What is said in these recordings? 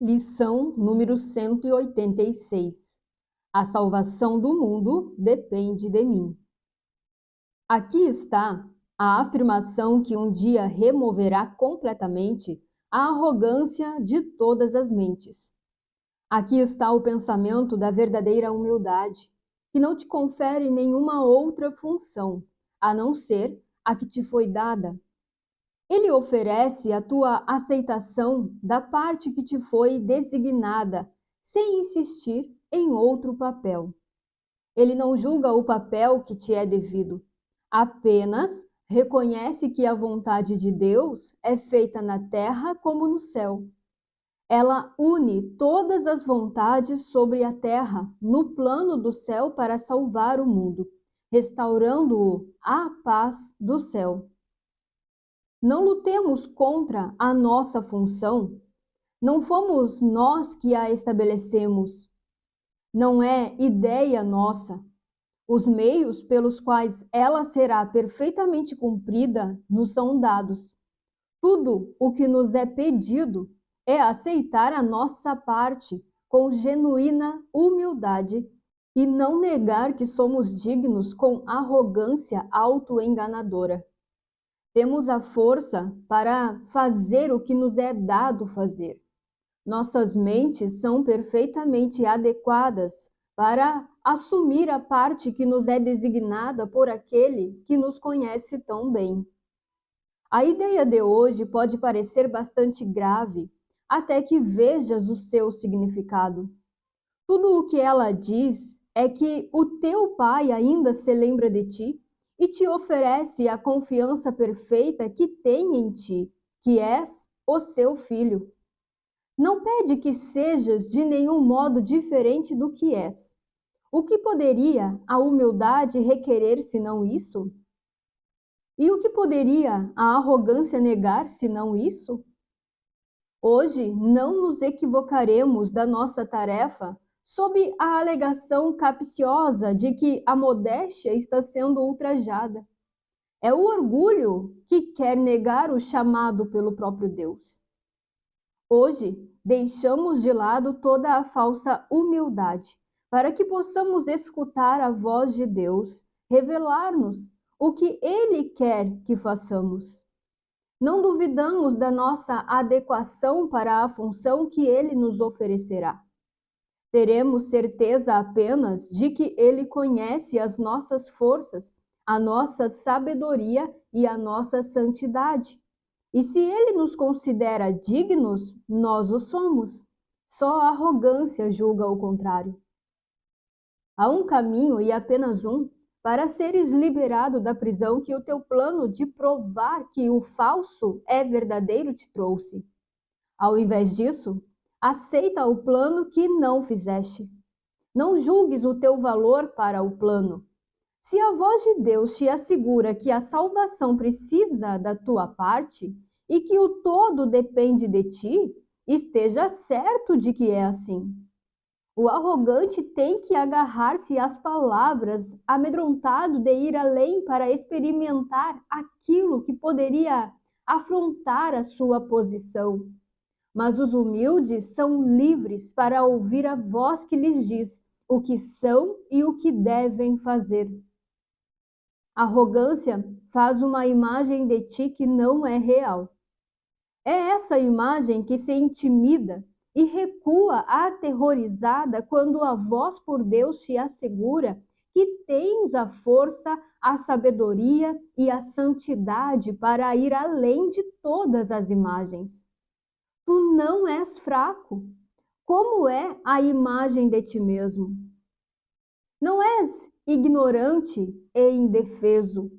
Lição número 186. A salvação do mundo depende de mim. Aqui está a afirmação que um dia removerá completamente a arrogância de todas as mentes. Aqui está o pensamento da verdadeira humildade, que não te confere nenhuma outra função, a não ser a que te foi dada. Ele oferece a tua aceitação da parte que te foi designada, sem insistir em outro papel. Ele não julga o papel que te é devido, apenas reconhece que a vontade de Deus é feita na terra como no céu. Ela une todas as vontades sobre a terra no plano do céu para salvar o mundo, restaurando-o à paz do céu. Não lutemos contra a nossa função, não fomos nós que a estabelecemos, não é ideia nossa. Os meios pelos quais ela será perfeitamente cumprida nos são dados. Tudo o que nos é pedido é aceitar a nossa parte com genuína humildade e não negar que somos dignos com arrogância autoenganadora. Temos a força para fazer o que nos é dado fazer. Nossas mentes são perfeitamente adequadas para assumir a parte que nos é designada por aquele que nos conhece tão bem. A ideia de hoje pode parecer bastante grave, até que vejas o seu significado. Tudo o que ela diz é que o teu Pai ainda se lembra de ti e te oferece a confiança perfeita que tem em ti, que és o seu filho. Não pede que sejas de nenhum modo diferente do que és. O que poderia a humildade requerer senão isso? E o que poderia a arrogância negar senão isso? Hoje não nos equivocaremos da nossa tarefa sob a alegação capciosa de que a modéstia está sendo ultrajada. É o orgulho que quer negar o chamado pelo próprio Deus. Hoje, deixamos de lado toda a falsa humildade, para que possamos escutar a voz de Deus, revelar-nos o que Ele quer que façamos. Não duvidamos da nossa adequação para a função que Ele nos oferecerá. Teremos certeza apenas de que Ele conhece as nossas forças, a nossa sabedoria e a nossa santidade. E se Ele nos considera dignos, nós o somos. Só a arrogância julga o contrário. Há um caminho e apenas um para seres liberado da prisão que o teu plano de provar que o falso é verdadeiro te trouxe. Ao invés disso, aceita o plano que não fizeste. Não julgues o teu valor para o plano. Se a voz de Deus te assegura que a salvação precisa da tua parte e que o todo depende de ti, esteja certo de que é assim. O arrogante tem que agarrar-se às palavras, amedrontado de ir além para experimentar aquilo que poderia afrontar a sua posição. Mas os humildes são livres para ouvir a voz que lhes diz o que são e o que devem fazer. A arrogância faz uma imagem de ti que não é real. É essa imagem que se intimida e recua aterrorizada quando a voz por Deus te assegura que tens a força, a sabedoria e a santidade para ir além de todas as imagens. Tu não és fraco. Como é a imagem de ti mesmo? Não és ignorante e indefeso.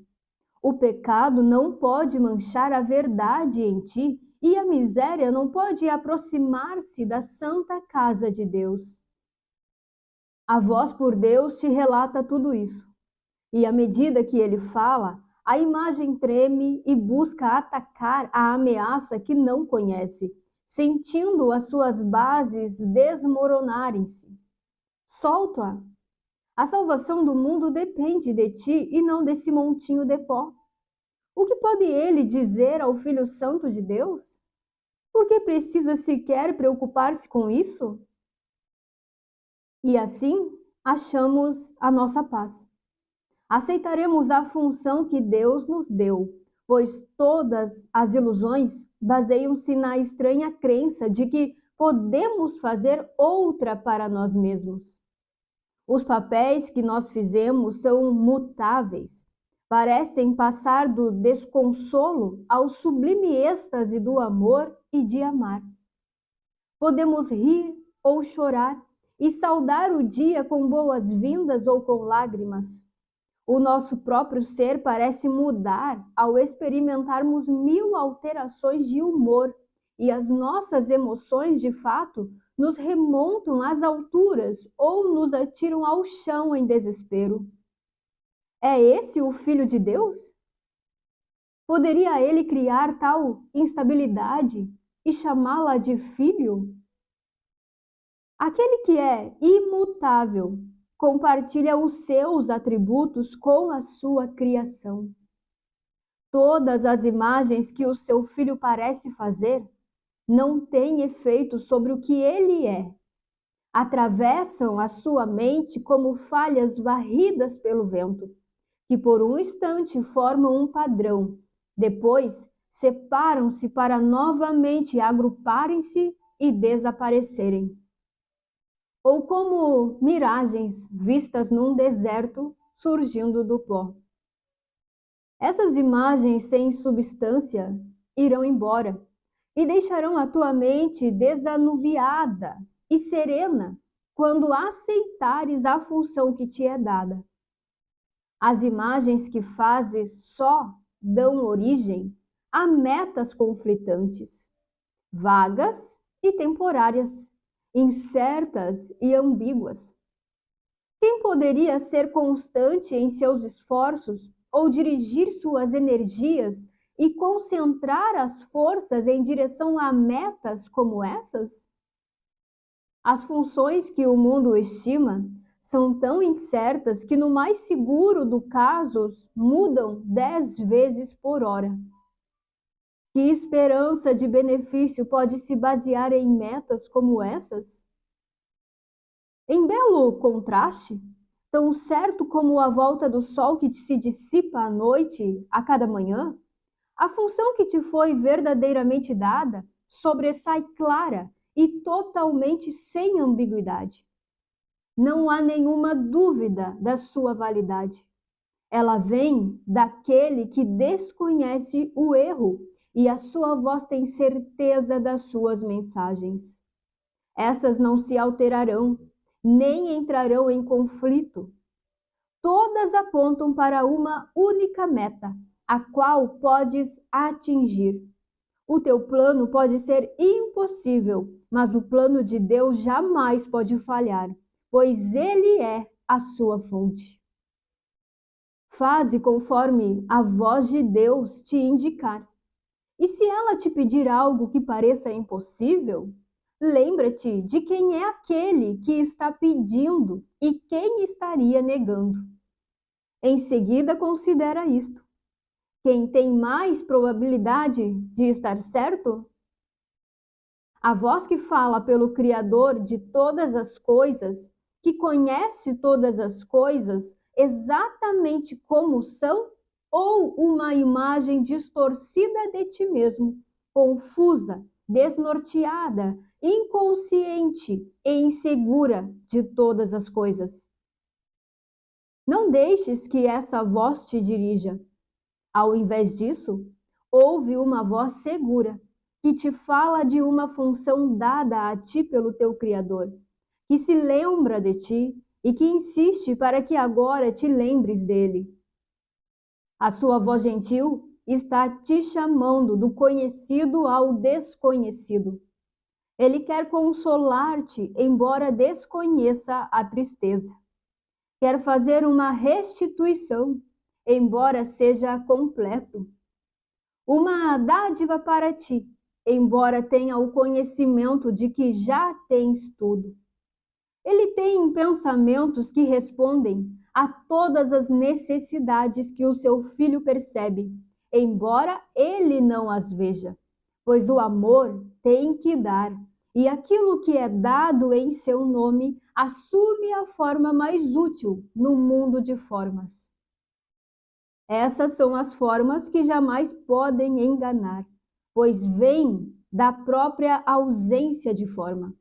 O pecado não pode manchar a verdade em ti e a miséria não pode aproximar-se da santa casa de Deus. A voz por Deus te relata tudo isso. E à medida que ele fala, a imagem treme e busca atacar a ameaça que não conhece, sentindo as suas bases desmoronarem-se. Solta-a. A salvação do mundo depende de ti e não desse montinho de pó. O que pode ele dizer ao Filho Santo de Deus? Por que precisa sequer preocupar-se com isso? E assim achamos a nossa paz. Aceitaremos a função que Deus nos deu, pois todas as ilusões baseiam-se na estranha crença de que podemos fazer outra para nós mesmos. Os papéis que nós fizemos são mutáveis, parecem passar do desconsolo ao sublime êxtase do amor e de amar. Podemos rir ou chorar e saudar o dia com boas-vindas ou com lágrimas. O nosso próprio ser parece mudar ao experimentarmos mil alterações de humor, e as nossas emoções, de fato, nos remontam às alturas ou nos atiram ao chão em desespero. É esse o Filho de Deus? Poderia ele criar tal instabilidade e chamá-la de filho? Aquele que é imutável compartilha os seus atributos com a sua criação. Todas as imagens que o seu filho parece fazer não têm efeito sobre o que ele é. Atravessam a sua mente como falhas varridas pelo vento, que por um instante formam um padrão, depois separam-se para novamente agruparem-se e desaparecerem. Ou como miragens vistas num deserto surgindo do pó. Essas imagens sem substância irão embora e deixarão a tua mente desanuviada e serena quando aceitares a função que te é dada. As imagens que fazes só dão origem a metas conflitantes, vagas e temporárias, incertas e ambíguas. Quem poderia ser constante em seus esforços ou dirigir suas energias e concentrar as forças em direção a metas como essas? As funções que o mundo estima são tão incertas que, no mais seguro dos casos, mudam 10 vezes por hora. Que esperança de benefício pode se basear em metas como essas? Em belo contraste, tão certo como a volta do sol que se dissipa à noite a cada manhã, a função que te foi verdadeiramente dada sobressai clara e totalmente sem ambiguidade. Não há nenhuma dúvida da sua validade. Ela vem daquele que desconhece o erro e a sua voz tem certeza das suas mensagens. Essas não se alterarão, nem entrarão em conflito. Todas apontam para uma única meta, a qual podes atingir. O teu plano pode ser impossível, mas o plano de Deus jamais pode falhar, pois ele é a sua fonte. Faze conforme a voz de Deus te indicar. E se ela te pedir algo que pareça impossível, lembra-te de quem é aquele que está pedindo e quem estaria negando. Em seguida, considera isto. Quem tem mais probabilidade de estar certo? A voz que fala pelo Criador de todas as coisas, que conhece todas as coisas exatamente como são, ou uma imagem distorcida de ti mesmo, confusa, desnorteada, inconsciente e insegura de todas as coisas. Não deixes que essa voz te dirija. Ao invés disso, ouve uma voz segura, que te fala de uma função dada a ti pelo teu Criador, que se lembra de ti e que insiste para que agora te lembres dele. A sua voz gentil está te chamando do conhecido ao desconhecido. Ele quer consolar-te, embora desconheça a tristeza. Quer fazer uma restituição, embora seja completo. Uma dádiva para ti, embora tenha o conhecimento de que já tens tudo. Ele tem pensamentos que respondem a todas as necessidades que o seu filho percebe, embora ele não as veja, pois o amor tem que dar. E aquilo que é dado em seu nome assume a forma mais útil no mundo de formas. Essas são as formas que jamais podem enganar, pois vêm da própria ausência de forma.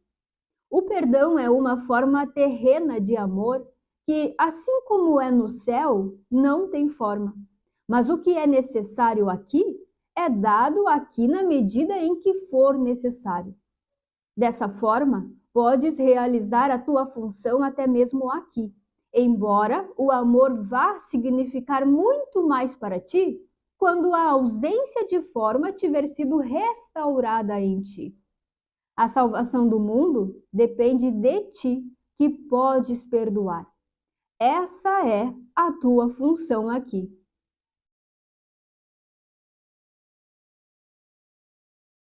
O perdão é uma forma terrena de amor que, assim como é no céu, não tem forma. Mas o que é necessário aqui é dado aqui na medida em que for necessário. Dessa forma, podes realizar a tua função até mesmo aqui, embora o amor vá significar muito mais para ti quando a ausência de forma tiver sido restaurada em ti. A salvação do mundo depende de ti, que podes perdoar. Essa é a tua função aqui.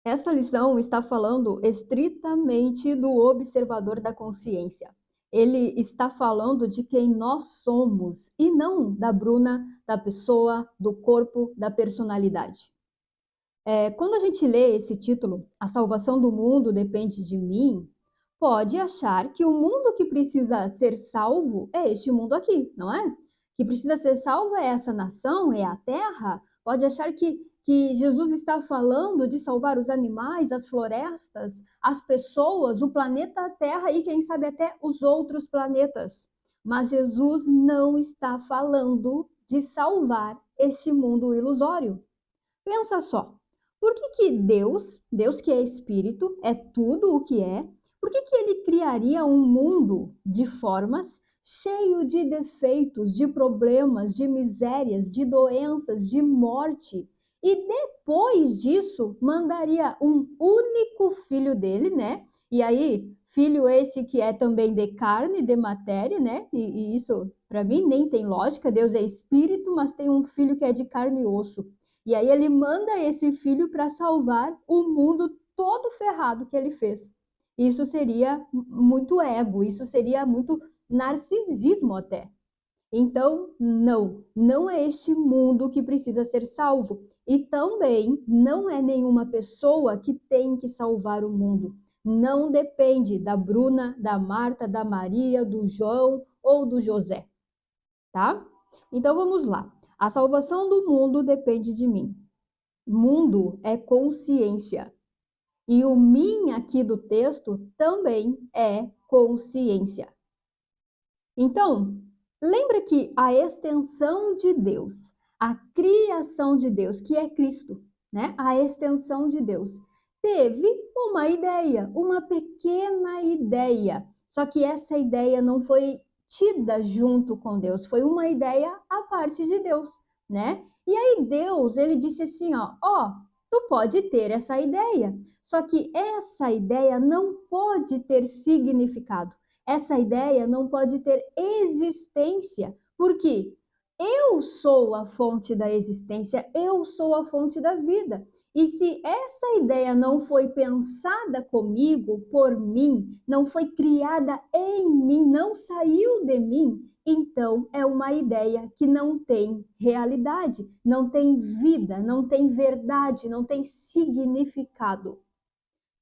Essa lição está falando estritamente do observador da consciência. Ele está falando de quem nós somos e não da Bruna, da pessoa, do corpo, da personalidade. Quando a gente lê esse título, A Salvação do Mundo Depende de Mim, pode achar que o mundo que precisa ser salvo é este mundo aqui, não é? Que precisa ser salvo é essa nação, é a terra. Pode achar que Jesus está falando de salvar os animais, as florestas, as pessoas, o planeta Terra e quem sabe até os outros planetas. Mas Jesus não está falando de salvar este mundo ilusório. Pensa só. Por que Deus que é espírito, é tudo o que é, por que ele criaria um mundo de formas cheio de defeitos, de problemas, de misérias, de doenças, de morte? E depois disso, mandaria um único filho dele, né? E aí, filho esse que é também de carne, de matéria, né? E isso, para mim, nem tem lógica. Deus é espírito, mas tem um filho que é de carne e osso. E aí ele manda esse filho para salvar o mundo todo ferrado que ele fez. Isso seria muito ego, isso seria muito narcisismo até. Então, não é este mundo que precisa ser salvo. E também não é nenhuma pessoa que tem que salvar o mundo. Não depende da Bruna, da Marta, da Maria, do João ou do José, tá? Então vamos lá. A salvação do mundo depende de mim. Mundo é consciência. E o mim aqui do texto também é consciência. Então, lembra que a extensão de Deus, a criação de Deus, que é Cristo, né? A extensão de Deus, teve uma ideia, uma pequena ideia. Só que essa ideia não foi tida junto com Deus, foi uma ideia à parte de Deus, né? E aí Deus, ele disse assim, ó, tu pode ter essa ideia, só que essa ideia não pode ter significado. Essa ideia não pode ter existência, porque eu sou a fonte da existência, eu sou a fonte da vida. E se essa ideia não foi pensada comigo, por mim, não foi criada em mim, não saiu de mim, então é uma ideia que não tem realidade, não tem vida, não tem verdade, não tem significado.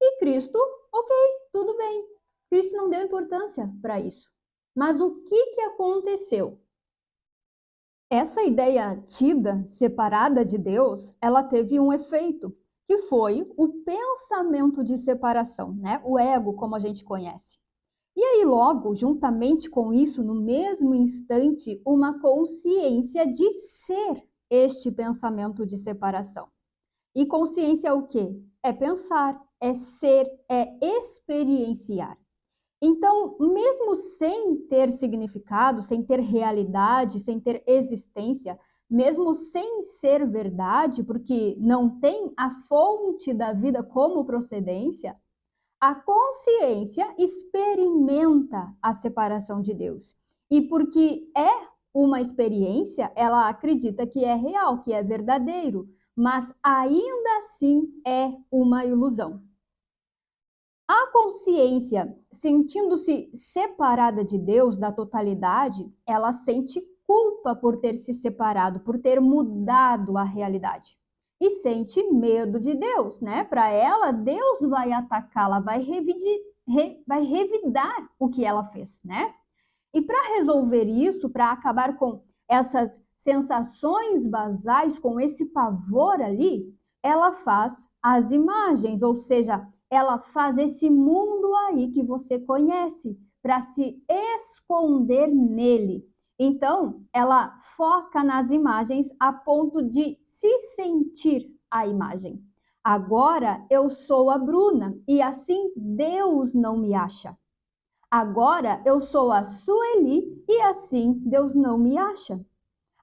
E Cristo, ok, tudo bem. Cristo não deu importância para isso. Mas o que aconteceu? Essa ideia tida, separada de Deus, ela teve um efeito, que foi o pensamento de separação, né? O ego, como a gente conhece. E aí, logo, juntamente com isso, no mesmo instante, uma consciência de ser este pensamento de separação. E consciência é o quê? É pensar, é ser, é experienciar. Então, mesmo sem ter significado, sem ter realidade, sem ter existência, mesmo sem ser verdade, porque não tem a fonte da vida como procedência, a consciência experimenta a separação de Deus. E porque é uma experiência, ela acredita que é real, que é verdadeiro, mas ainda assim é uma ilusão. A consciência, sentindo-se separada de Deus, da totalidade, ela sente culpa por ter se separado, por ter mudado a realidade. e sente medo de Deus, né? Para ela, Deus vai atacá-la, vai revidar o que ela fez, né? E para resolver isso, para acabar com essas sensações basais, com esse pavor ali, ela faz as imagens, ou seja, ela faz esse mundo aí que você conhece, para se esconder nele. Então, ela foca nas imagens a ponto de se sentir a imagem. Agora eu sou a Bruna e assim Deus não me acha. Agora eu sou a Sueli e assim Deus não me acha.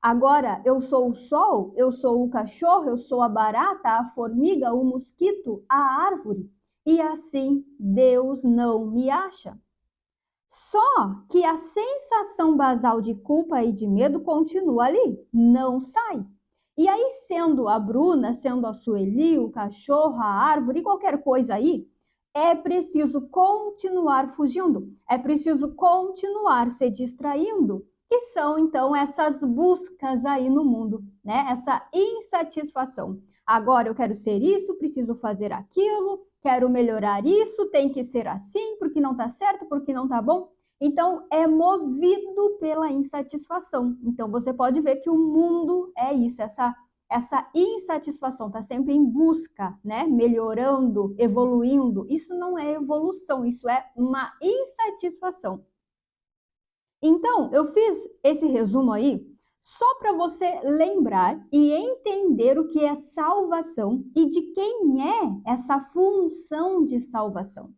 Agora eu sou o sol, eu sou o cachorro, eu sou a barata, a formiga, o mosquito, a árvore e assim Deus não me acha. Só que a sensação basal de culpa e de medo continua ali, não sai. E aí, sendo a Bruna, sendo a Sueli, o cachorro, a árvore, qualquer coisa aí, é preciso continuar fugindo, é preciso continuar se distraindo, que são então essas buscas aí no mundo, né? Essa insatisfação. Agora eu quero ser isso, preciso fazer aquilo, quero melhorar isso, tem que ser assim, porque não está certo, porque não está bom. Então, é movido pela insatisfação. Então, você pode ver que o mundo é isso, essa insatisfação, está sempre em busca, né? Melhorando, evoluindo. Isso não é evolução, isso é uma insatisfação. Então, eu fiz esse resumo aí só para você lembrar e entender o que é salvação e de quem é essa função de salvação.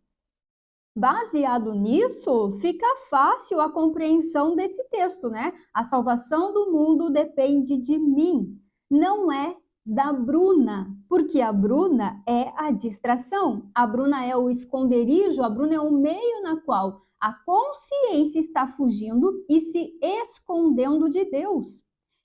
Baseado nisso, fica fácil a compreensão desse texto, né? A salvação do mundo depende de mim, não é da Bruna, porque a Bruna é a distração, a Bruna é o esconderijo, a Bruna é o meio na qual a consciência está fugindo e se escondendo de Deus.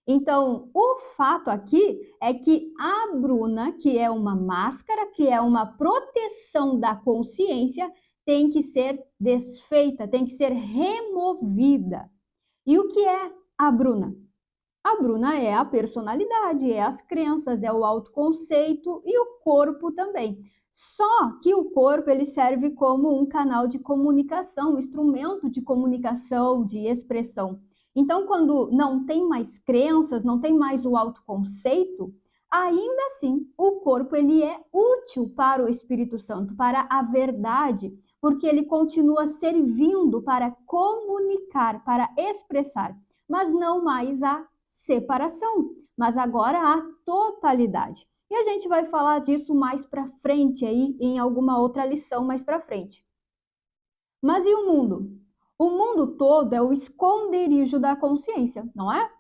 Então, o fato aqui é que a Bruna, que é uma máscara, que é uma proteção da consciência, tem que ser desfeita, tem que ser removida. E o que é a Bruna? A Bruna é a personalidade, é as crenças, é o autoconceito e o corpo também. Só que o corpo ele serve como um canal de comunicação, um instrumento de comunicação, de expressão. Então, quando não tem mais crenças, não tem mais o autoconceito, ainda assim o corpo ele é útil para o Espírito Santo, para a verdade, porque ele continua servindo para comunicar, para expressar, mas não mais a separação, mas agora a totalidade. E a gente vai falar disso mais para frente aí, em alguma outra lição mais para frente. Mas e o mundo? O mundo todo é o esconderijo da consciência, não é?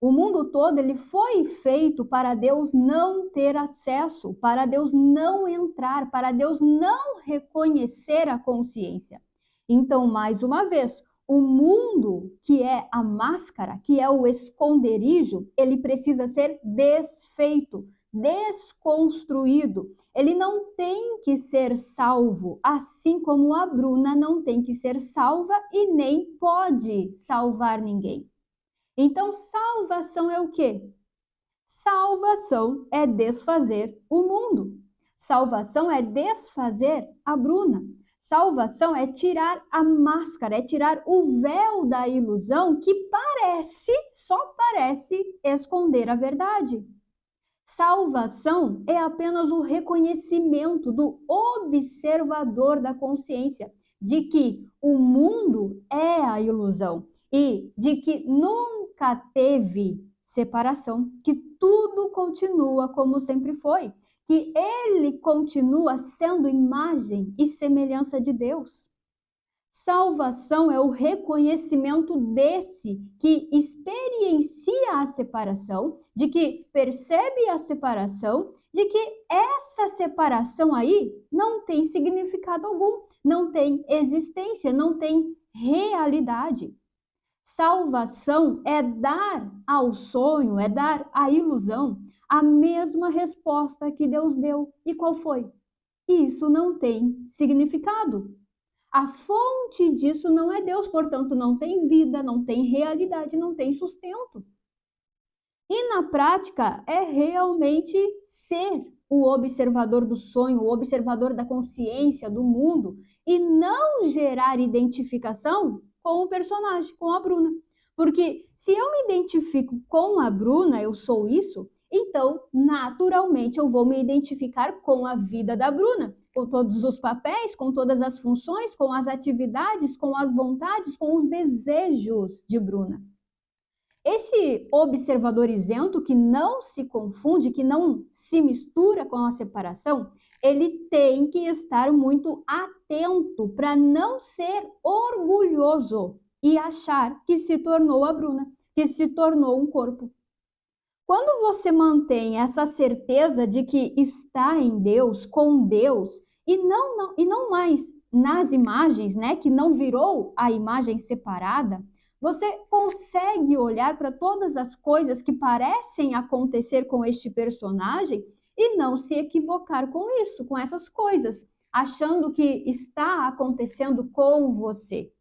O mundo todo ele foi feito para Deus não ter acesso, para Deus não entrar, para Deus não reconhecer a consciência. Então, mais uma vez, o mundo, que é a máscara, que é o esconderijo, ele precisa ser desfeito, desconstruído. Ele não tem que ser salvo, assim como a Bruna não tem que ser salva e nem pode salvar ninguém. Então, salvação é o quê? Salvação é desfazer o mundo. Salvação é desfazer a Bruna. Salvação é tirar a máscara, é tirar o véu da ilusão que só parece esconder a verdade. Salvação é apenas o reconhecimento do observador da consciência de que o mundo é a ilusão e de que nunca teve separação, que tudo continua como sempre foi, que ele continua sendo imagem e semelhança de Deus. Salvação é o reconhecimento desse que experiencia a separação, de que percebe a separação, de que essa separação aí não tem significado algum, não tem existência, não tem realidade. Salvação é dar ao sonho, é dar à ilusão a mesma resposta que Deus deu. E qual foi? Isso não tem significado. A fonte disso não é Deus, portanto, não tem vida, não tem realidade, não tem sustento. E na prática é realmente ser o observador do sonho, o observador da consciência, do mundo, e não gerar identificação com o personagem, com a Bruna. Porque se eu me identifico com a Bruna, eu sou isso, então naturalmente eu vou me identificar com a vida da Bruna, com todos os papéis, com todas as funções, com as atividades, com as vontades, com os desejos de Bruna. Esse observador isento que não se confunde, que não se mistura com a separação, ele tem que estar muito atento para não ser orgulhoso e achar que se tornou a Bruna, que se tornou um corpo. Quando você mantém essa certeza de que está em Deus, com Deus, e não mais nas imagens, né, que não virou a imagem separada, você consegue olhar para todas as coisas que parecem acontecer com este personagem e não se equivocar com isso, com essas coisas, achando que está acontecendo com você.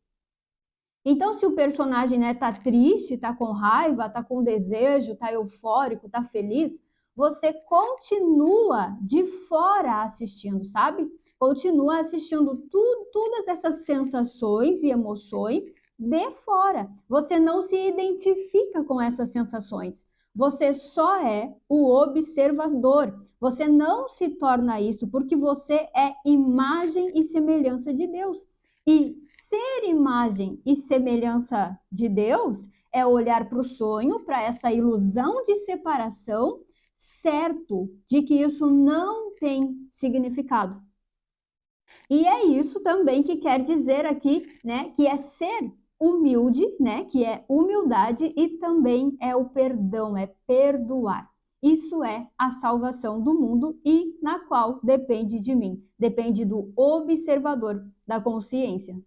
Então, se o personagem, né, tá triste, tá com raiva, tá com desejo, tá eufórico, tá feliz, você continua de fora assistindo, sabe? Continua assistindo todas essas sensações e emoções de fora. Você não se identifica com essas sensações. Você só é o observador. Você não se torna isso porque você é imagem e semelhança de Deus. E ser imagem e semelhança de Deus é olhar para o sonho, para essa ilusão de separação, certo de que isso não tem significado. E é isso também que quer dizer aqui, né, que é ser humilde, né, que é humildade e também é o perdão, é perdoar. Isso é a salvação do mundo e na qual depende de mim, depende do observador da consciência.